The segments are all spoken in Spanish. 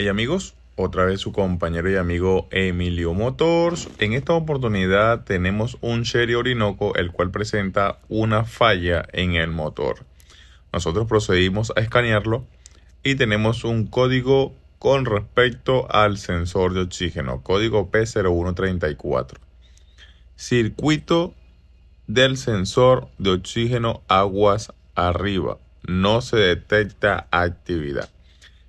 Hey amigos, otra vez su compañero y amigo Emilio Motors. En esta oportunidad tenemos un Chery Orinoco el cual presenta una falla en el motor. Nosotros procedimos a escanearlo y tenemos un código con respecto al sensor de oxígeno, código P0134. Circuito del sensor de oxígeno aguas arriba. No se detecta actividad.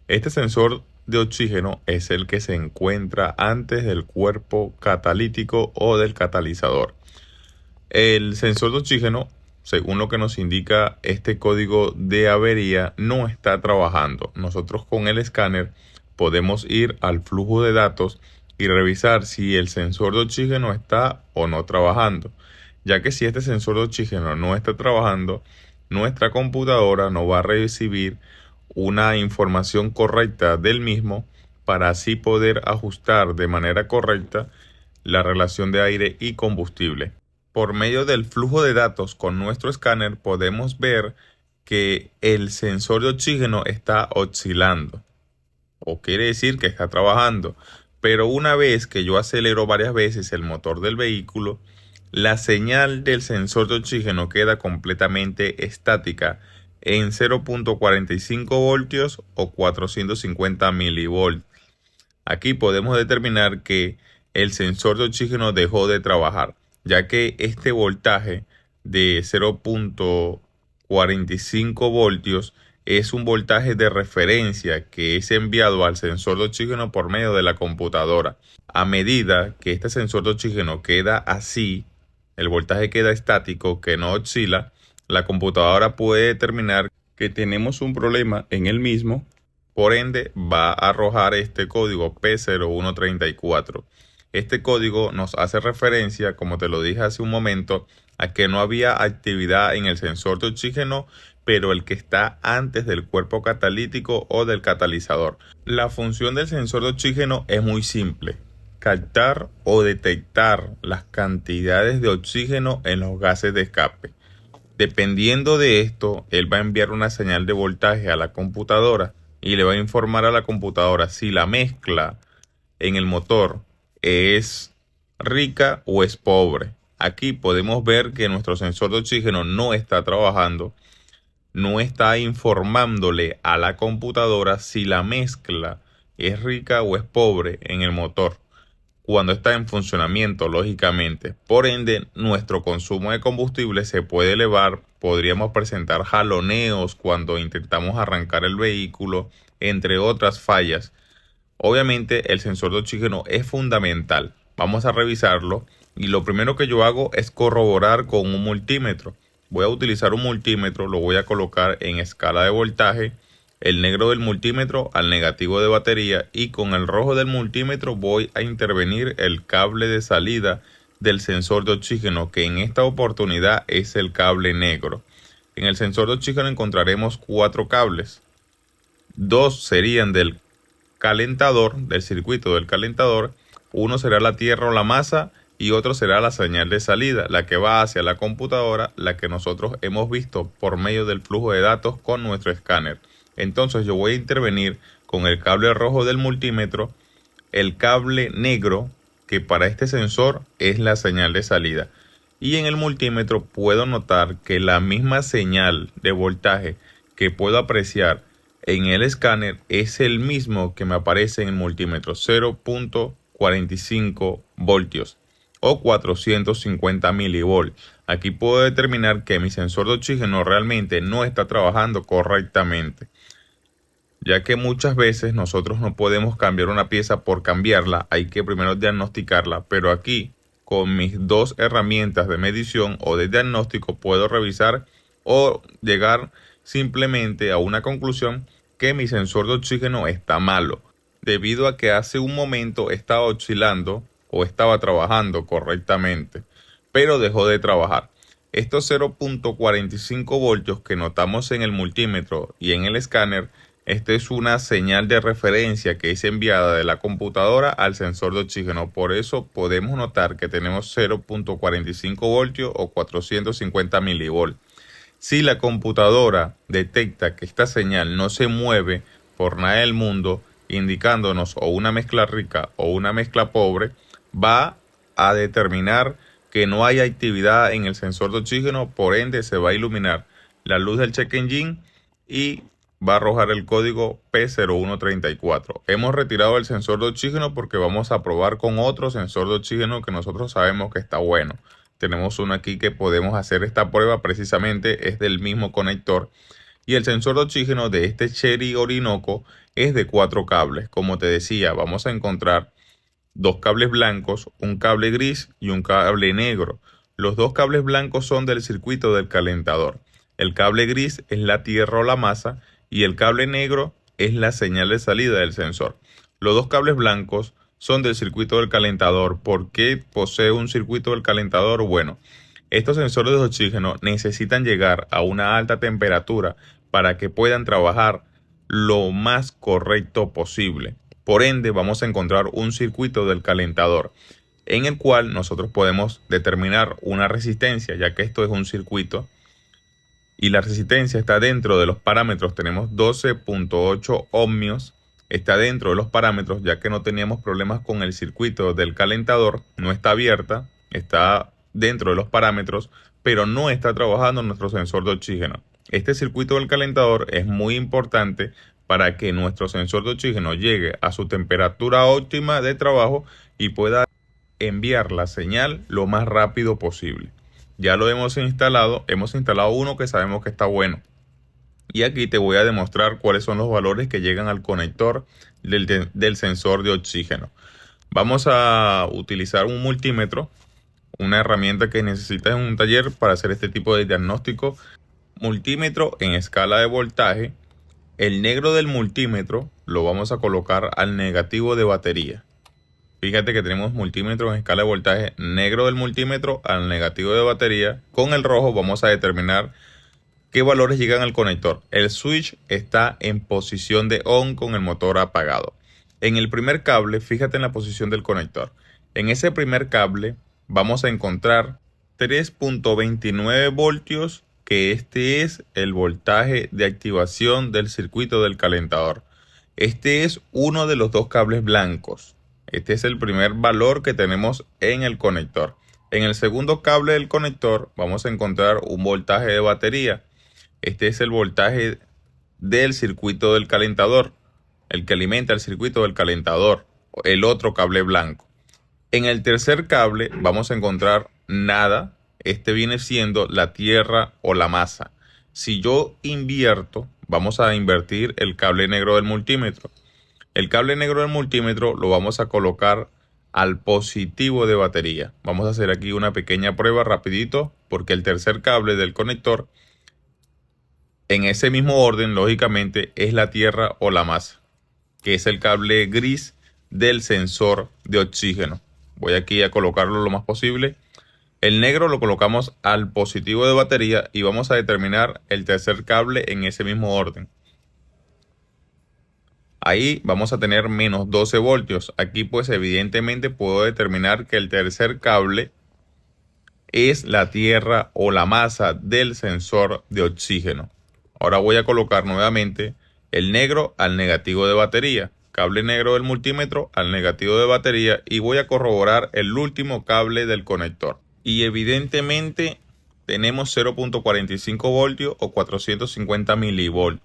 Este sensor de oxígeno es el que se encuentra antes del cuerpo catalítico o del catalizador. El sensor de oxígeno, según lo que nos indica este código de avería, no está trabajando. Nosotros con el escáner podemos ir al flujo de datos y revisar si el sensor de oxígeno está o no trabajando, ya que si este sensor de oxígeno no está trabajando, nuestra computadora no va a recibir una información correcta del mismo para así poder ajustar de manera correcta la relación de aire y combustible. Por medio del flujo de datos con nuestro escáner podemos ver que el sensor de oxígeno está oscilando, o quiere decir que está trabajando, pero una vez que yo acelero varias veces el motor del vehículo, la señal del sensor de oxígeno queda completamente estática en 0.45 voltios o 450 milivolts. Aquí podemos determinar que el sensor de oxígeno dejó de trabajar, ya que este voltaje de 0.45 voltios es un voltaje de referencia que es enviado al sensor de oxígeno por medio de la computadora. A medida que este sensor de oxígeno queda así, el voltaje queda estático, que no oscila, la computadora puede determinar que tenemos un problema en el mismo, por ende va a arrojar este código P0134. Este código nos hace referencia, como te lo dije hace un momento, a que no había actividad en el sensor de oxígeno, pero el que está antes del cuerpo catalítico o del catalizador. La función del sensor de oxígeno es muy simple: captar o detectar las cantidades de oxígeno en los gases de escape. Dependiendo de esto, él va a enviar una señal de voltaje a la computadora y le va a informar a la computadora si la mezcla en el motor es rica o es pobre. Aquí podemos ver que nuestro sensor de oxígeno no está trabajando, no está informándole a la computadora si la mezcla es rica o es pobre en el motor cuando está en funcionamiento, lógicamente. Por ende, nuestro consumo de combustible se puede elevar, podríamos presentar jaloneos cuando intentamos arrancar el vehículo, entre otras fallas. Obviamente, el sensor de oxígeno es fundamental. Vamos a revisarlo y lo primero que yo hago es corroborar con un multímetro. Voy a utilizar un multímetro, lo voy a colocar en escala de voltaje, el negro del multímetro al negativo de batería, y con el rojo del multímetro voy a intervenir el cable de salida del sensor de oxígeno, que en esta oportunidad es el cable negro. En el sensor de oxígeno encontraremos 4 cables. 2 serían del calentador, del circuito del calentador, uno será la tierra o la masa y otro será la señal de salida, la que va hacia la computadora, la que nosotros hemos visto por medio del flujo de datos con nuestro escáner. Entonces yo voy a intervenir con el cable rojo del multímetro, el cable negro, que para este sensor es la señal de salida. Y en el multímetro puedo notar que la misma señal de voltaje que puedo apreciar en el escáner es el mismo que me aparece en el multímetro, 0.45 voltios o 450 milivolts. Aquí puedo determinar que mi sensor de oxígeno realmente no está trabajando correctamente, ya que muchas veces nosotros no podemos cambiar una pieza por cambiarla, hay que primero diagnosticarla, pero aquí con mis 2 herramientas de medición o de diagnóstico puedo revisar o llegar simplemente a una conclusión que mi sensor de oxígeno está malo, debido a que hace un momento estaba oscilando o estaba trabajando correctamente, pero dejó de trabajar. Estos 0.45 voltios que notamos en el multímetro y en el escáner, esta es una señal de referencia que es enviada de la computadora al sensor de oxígeno. Por eso podemos notar que tenemos 0.45 voltios o 450 milivolts. Si la computadora detecta que esta señal no se mueve por nada del mundo, indicándonos o una mezcla rica o una mezcla pobre, va a determinar que no hay actividad en el sensor de oxígeno, por ende se va a iluminar la luz del check engine y va a arrojar el código P0134. Hemos retirado el sensor de oxígeno porque vamos a probar con otro sensor de oxígeno que nosotros sabemos que está bueno. Tenemos uno aquí que podemos hacer esta prueba, precisamente es del mismo conector. Y el sensor de oxígeno de este Cherry Orinoco es de 4 cables. Como te decía, vamos a encontrar 2 cables blancos, un cable gris y un cable negro. Los 2 cables blancos son del circuito del calentador. El cable gris es la tierra o la masa y el cable negro es la señal de salida del sensor. Los 2 cables blancos son del circuito del calentador. ¿Por qué posee un circuito del calentador? Bueno, estos sensores de oxígeno necesitan llegar a una alta temperatura para que puedan trabajar lo más correcto posible. Por ende, vamos a encontrar un circuito del calentador en el cual nosotros podemos determinar una resistencia, ya que esto es un circuito y la resistencia está dentro de los parámetros. Tenemos 12.8 ohmios, está dentro de los parámetros, ya que no teníamos problemas con el circuito del calentador, no está abierta, está dentro de los parámetros, pero no está trabajando nuestro sensor de oxígeno. Este circuito del calentador es muy importante para que nuestro sensor de oxígeno llegue a su temperatura óptima de trabajo y pueda enviar la señal lo más rápido posible. Ya lo hemos instalado uno que sabemos que está bueno. Y aquí te voy a demostrar cuáles son los valores que llegan al conector del sensor de oxígeno. Vamos a utilizar un multímetro, una herramienta que necesitas en un taller para hacer este tipo de diagnóstico. Multímetro en escala de voltaje. El negro del multímetro lo vamos a colocar al negativo de batería. Fíjate que tenemos multímetro en escala de voltaje, negro del multímetro al negativo de batería. Con el rojo vamos a determinar qué valores llegan al conector. El switch está en posición de on con el motor apagado. En el primer cable, fíjate en la posición del conector. En ese primer cable vamos a encontrar 3.29 voltios, que este es el voltaje de activación del circuito del calentador. Este es uno de los 2 cables blancos. Este es el primer valor que tenemos en el conector. En el segundo cable del conector vamos a encontrar un voltaje de batería. Este es el voltaje del circuito del calentador, el que alimenta el circuito del calentador, el otro cable blanco. En el tercer cable vamos a encontrar nada. Este viene siendo la tierra o la masa. Si yo invierto, vamos a invertir el cable negro del multímetro. El cable negro del multímetro lo vamos a colocar al positivo de batería. Vamos a hacer aquí una pequeña prueba rapidito, porque el tercer cable del conector, en ese mismo orden, lógicamente, es la tierra o la masa, que es el cable gris del sensor de oxígeno. Voy aquí a colocarlo lo más posible. El negro lo colocamos al positivo de batería y vamos a determinar el tercer cable en ese mismo orden. Ahí vamos a tener menos 12 voltios. Aquí pues evidentemente puedo determinar que el tercer cable es la tierra o la masa del sensor de oxígeno. Ahora voy a colocar nuevamente el negro al negativo de batería. Cable negro del multímetro al negativo de batería y voy a corroborar el último cable del conector. Y evidentemente tenemos 0.45 voltios o 450 milivolts.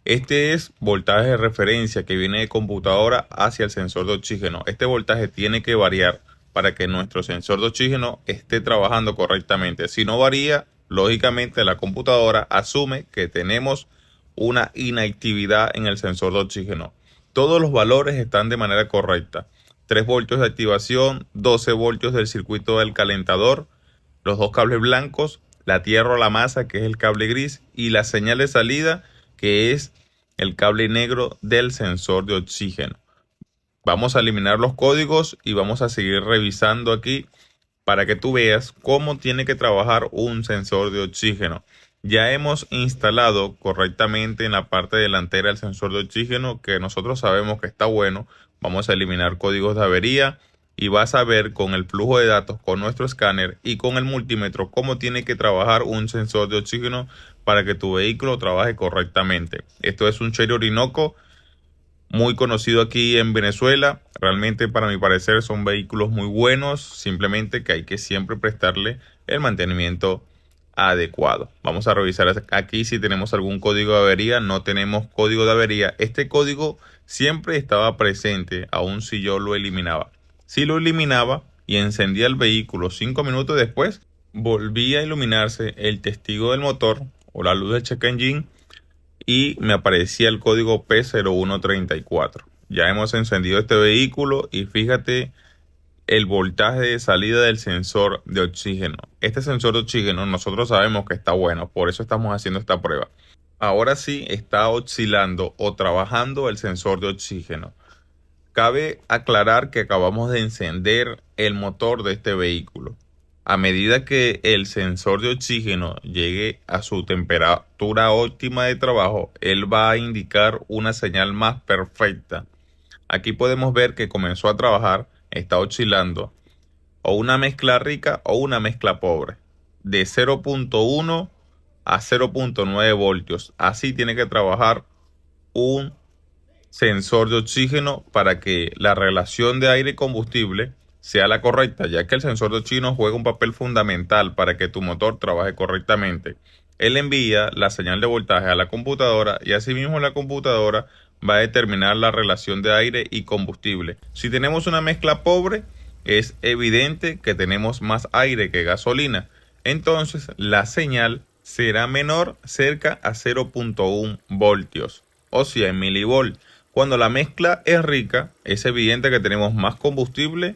Este es voltaje de referencia que viene de computadora hacia el sensor de oxígeno. Este voltaje tiene que variar para que nuestro sensor de oxígeno esté trabajando correctamente. Si no varía, lógicamente la computadora asume que tenemos una inactividad en el sensor de oxígeno. Todos los valores están de manera correcta. 3 voltios de activación, 12 voltios del circuito del calentador, los 2 cables blancos, la tierra o la masa, que es el cable gris, y la señal de salida, que es el cable negro del sensor de oxígeno. Vamos a eliminar los códigos y vamos a seguir revisando aquí para que tú veas cómo tiene que trabajar un sensor de oxígeno. Ya hemos instalado correctamente en la parte delantera el sensor de oxígeno, que nosotros sabemos que está bueno. Vamos a eliminar códigos de avería y vas a ver con el flujo de datos, con nuestro escáner y con el multímetro cómo tiene que trabajar un sensor de oxígeno para que tu vehículo trabaje correctamente. Esto es un Cherry Orinoco muy conocido aquí en Venezuela. Realmente, para mi parecer, son vehículos muy buenos, simplemente que hay que siempre prestarle el mantenimiento adecuado. Vamos a revisar aquí si tenemos algún código de avería. No tenemos código de avería. Este código siempre estaba presente, aun si yo lo eliminaba. Si lo eliminaba y encendía el vehículo 5 minutos después, volvía a iluminarse el testigo del motor o la luz del check engine y me aparecía el código P0134. Ya hemos encendido este vehículo y fíjate el voltaje de salida del sensor de oxígeno. Este sensor de oxígeno nosotros sabemos que está bueno, por eso estamos haciendo esta prueba. Ahora sí está oscilando o trabajando el sensor de oxígeno. Cabe aclarar que acabamos de encender el motor de este vehículo. A medida que el sensor de oxígeno llegue a su temperatura óptima de trabajo, él va a indicar una señal más perfecta. Aquí podemos ver que comenzó a trabajar, está oscilando o una mezcla rica o una mezcla pobre, de 0.1 a 0.9 voltios. Así tiene que trabajar un sensor de oxígeno para que la relación de aire y combustible sea la correcta, ya que el sensor de oxígeno juega un papel fundamental para que tu motor trabaje correctamente. Él envía la señal de voltaje a la computadora y asimismo la computadora va a determinar la relación de aire y combustible. Si tenemos una mezcla pobre, es evidente que tenemos más aire que gasolina. Entonces la señal será menor, cerca a 0.1 voltios o 100 milivolts. Cuando la mezcla es rica, es evidente que tenemos más combustible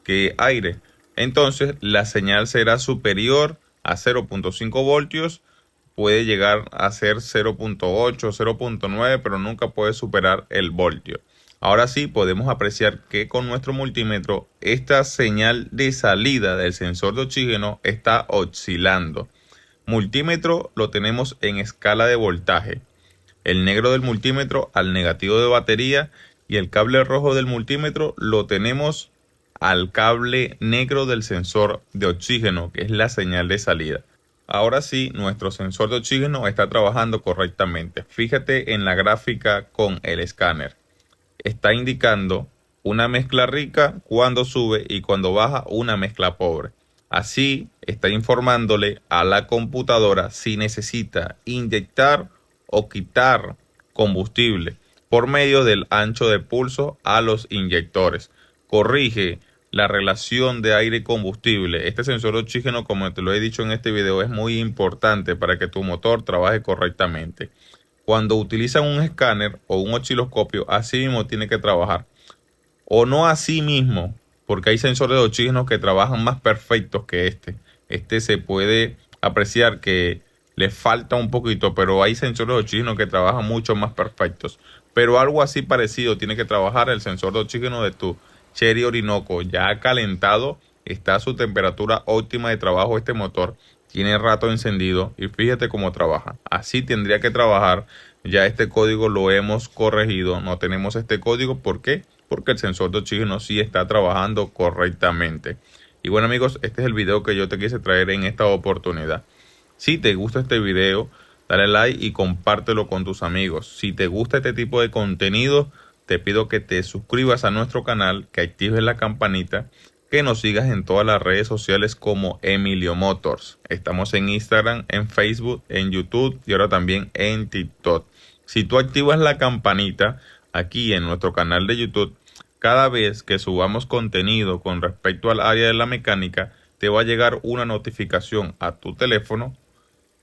que aire. Entonces la señal será superior a 0.5 voltios. Puede llegar a ser 0.8, 0.9, pero nunca puede superar el voltio. Ahora sí podemos apreciar que con nuestro multímetro esta señal de salida del sensor de oxígeno está oscilando. Multímetro lo tenemos en escala de voltaje. El negro del multímetro al negativo de batería y el cable rojo del multímetro lo tenemos al cable negro del sensor de oxígeno, que es la señal de salida. Ahora sí, nuestro sensor de oxígeno está trabajando correctamente. Fíjate en la gráfica con el escáner. Está indicando una mezcla rica cuando sube y cuando baja una mezcla pobre. Así está informándole a la computadora si necesita inyectar o quitar combustible por medio del ancho de pulso a los inyectores. Corrige la relación de aire y combustible. Este sensor de oxígeno, como te lo he dicho en este video, es muy importante para que tu motor trabaje correctamente. Cuando utilizan un escáner o un osciloscopio, así mismo tiene que trabajar. O no así mismo, porque hay sensores de oxígeno que trabajan más perfectos que este. Este se puede apreciar que le falta un poquito, pero hay sensores de oxígeno que trabajan mucho más perfectos. Pero algo así parecido tiene que trabajar el sensor de oxígeno de tu Chery Orinoco. Ya calentado, está a su temperatura óptima de trabajo este motor. Tiene rato encendido y fíjate cómo trabaja. Así tendría que trabajar. Ya este código lo hemos corregido. No tenemos este código. ¿Por qué? Porque el sensor de oxígeno sí está trabajando correctamente. Y bueno amigos, este es el video que yo te quise traer en esta oportunidad. Si te gusta este video, dale like y compártelo con tus amigos. Si te gusta este tipo de contenido, te pido que te suscribas a nuestro canal, que actives la campanita, que nos sigas en todas las redes sociales como Emilio Motors. Estamos en Instagram, en Facebook, en YouTube y ahora también en TikTok. Si tú activas la campanita aquí en nuestro canal de YouTube, cada vez que subamos contenido con respecto al área de la mecánica, te va a llegar una notificación a tu teléfono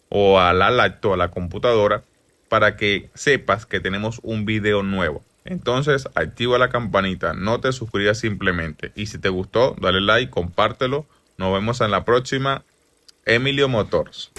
o a la laptop, a la computadora, para que sepas que tenemos un video nuevo. Entonces activa la campanita, no te suscribas simplemente. Y si te gustó, dale like, compártelo. Nos vemos en la próxima. Emilio Motors.